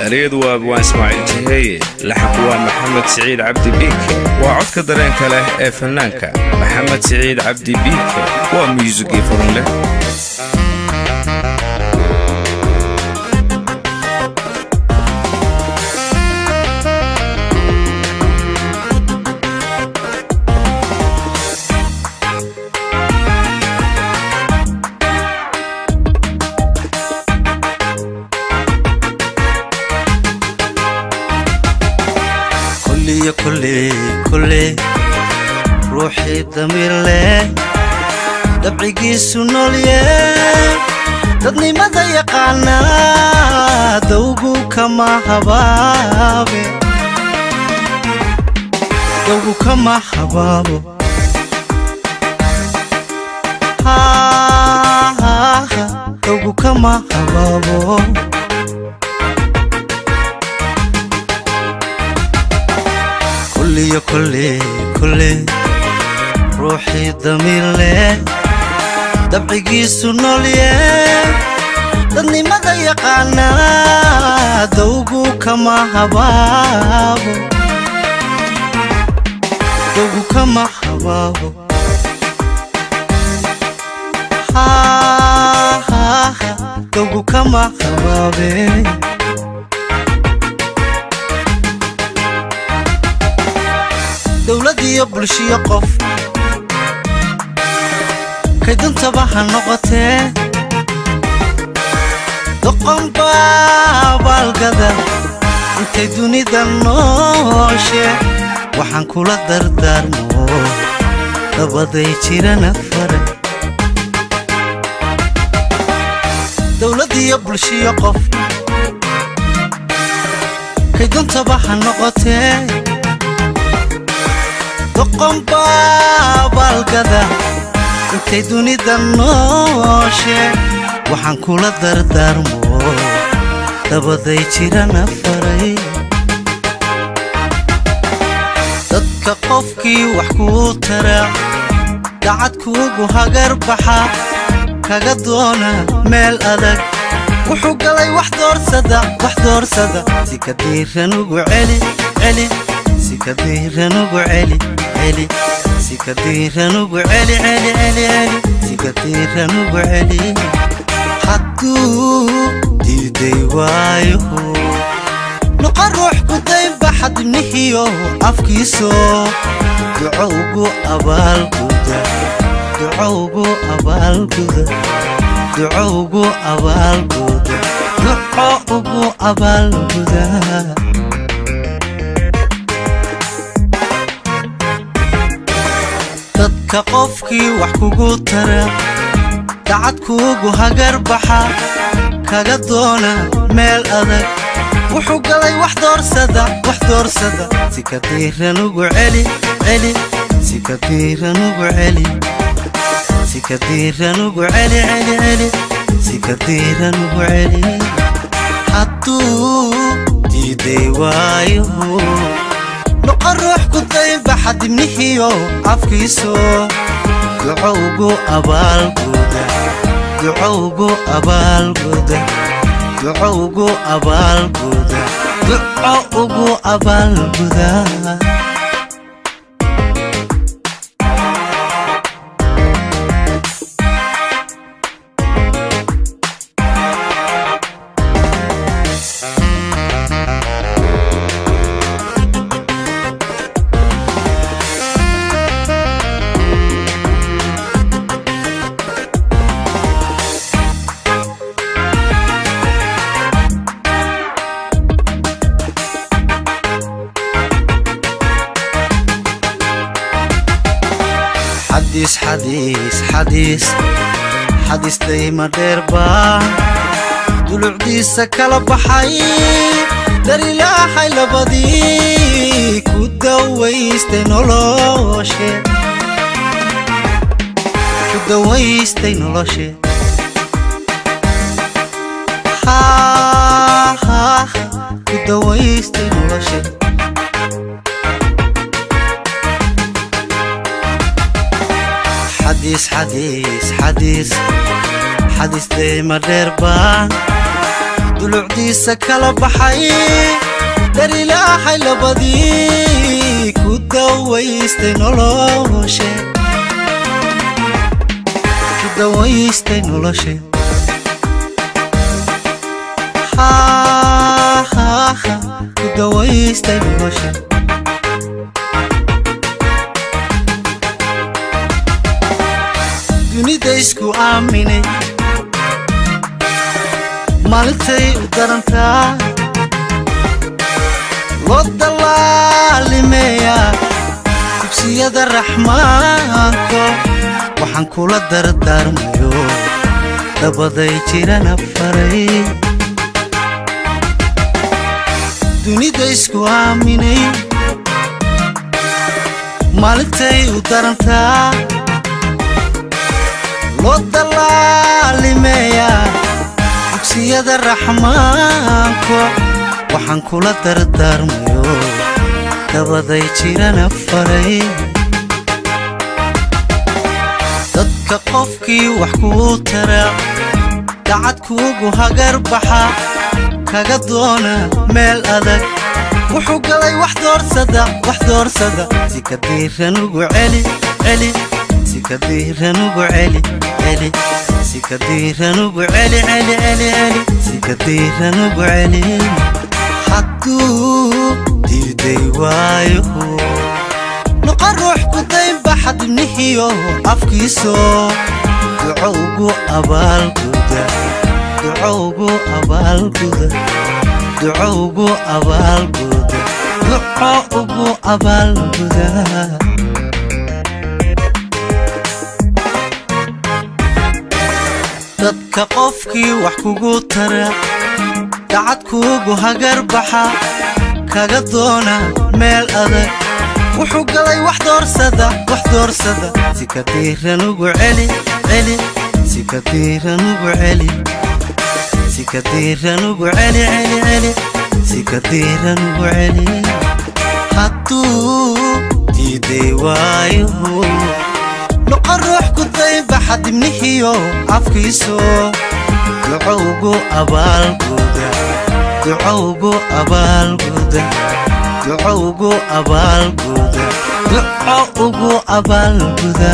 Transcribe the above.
أريد وأبوان إسماعيل جهية لحقوا محمد سعيد عبد بيك وعد كدرين كله فنانك محمد سعيد عبد بيك وميوزيكي فرنله كل روحي ضمير له دبعي سنوليه تدني ماذا يقعنا دوقو كما حبابي دوقو كما حبابو دوقو كما حبابو كل روحي ضمير له دبعي سنوليه تدني ماذا يقعنا دوقو كما حبابو دوقو كما حبابو دوقو كما حبابي دولتي يبلشي يقف كيدن تباها نقطة دقن بابا القدر انتي دوني دنوشي وحان كولا دردار مو دبادي چيرا نفر دولتي يبلشي يقف كيدن تباها نقطة دقن بابا القدر انتي دوني دنوشي وحان كولا دردار مو دبادي چيرا نفري dadka qofkii wax ku tara daacad kuugu hagar baxa kaga doona meel adag wuxuu galay wax doorsada si ka diiran ugu celi si ka diiran ugu celi si ka diiran ugu celi si ka diiran ugu celi hadduu diiday waayo نقروح قدام بحد منهيو أفكيسو دعوقو أبال قدا دعوقو أبال قدا دعوقو أبال قدا دعوقو أبال قدا dadka qofkii wax kugu tara daacad kuugu hagar baxa kaga doona meel adag wuxuu galay wax doorsada si ka diiran ugu celi si ka diiran ugu celi si ka diiran ugu celi si ka diiran ugu celi hadduu diiday waayo نقروح قدام بحد منهيو أفكيسو دعوقو أبال قدا دعوقو أبال قدا دعوقو أبال قدا دعوقو أبال قدا حديث دايما ديربا دلوع ديسا كلا بحي داري لا حي لبدي كدويستي نولوشي كدويستي نولوشي كدويستي نولوشي حديث دايما ديربا dulucdiisa kala baxay dar ilaahay labadii ku dawaystay noloshe ku dawaystay noloshe ku dawaystay noloshe dunida isku aaminay maalintay u darantaa loo dalaalimeeyaa dugsiyada raxmaanko waxaan kula dardaarmayo dabaday jirana faray dunida isku aaminay maalintay u darantaa loo dalaalimeeyaa dugsiyada raxmaanko waxaan kula dardaarmayo dabaday jirana faray dadka qofkii wax kuu taraa dacad kuugu hagar baxa kaga doona meel adag wuxuu galay wax doorsada si ka diiran ugu celi celi si ka diiran ugu celi celi si ka diiran ugu celi celi celi celi si ka diiran ugu celi hadduu diiday waayo noqon ruux ku daynba xadibnihiyo afkiiso duco ugu abaalguda duco ugu abaalguda duco ugu abaalguda duco ugu abaalguda dadka qofkii wax kugu tara dacad kuugu hagar baxa kaga doona meel adag wuxuu galay wax doorsada si ka diiran ugu celi celi si ka diiran ugu celi si ka diiran ugu celi celi celi si ka diiran ugu celi hadduu diiday waayo noqon ruux ku daynba xadibnihiyo afkiiso duco ugu abaalguda duco ugu abaalguda duco ugu abaalguda duco ugu abaalguda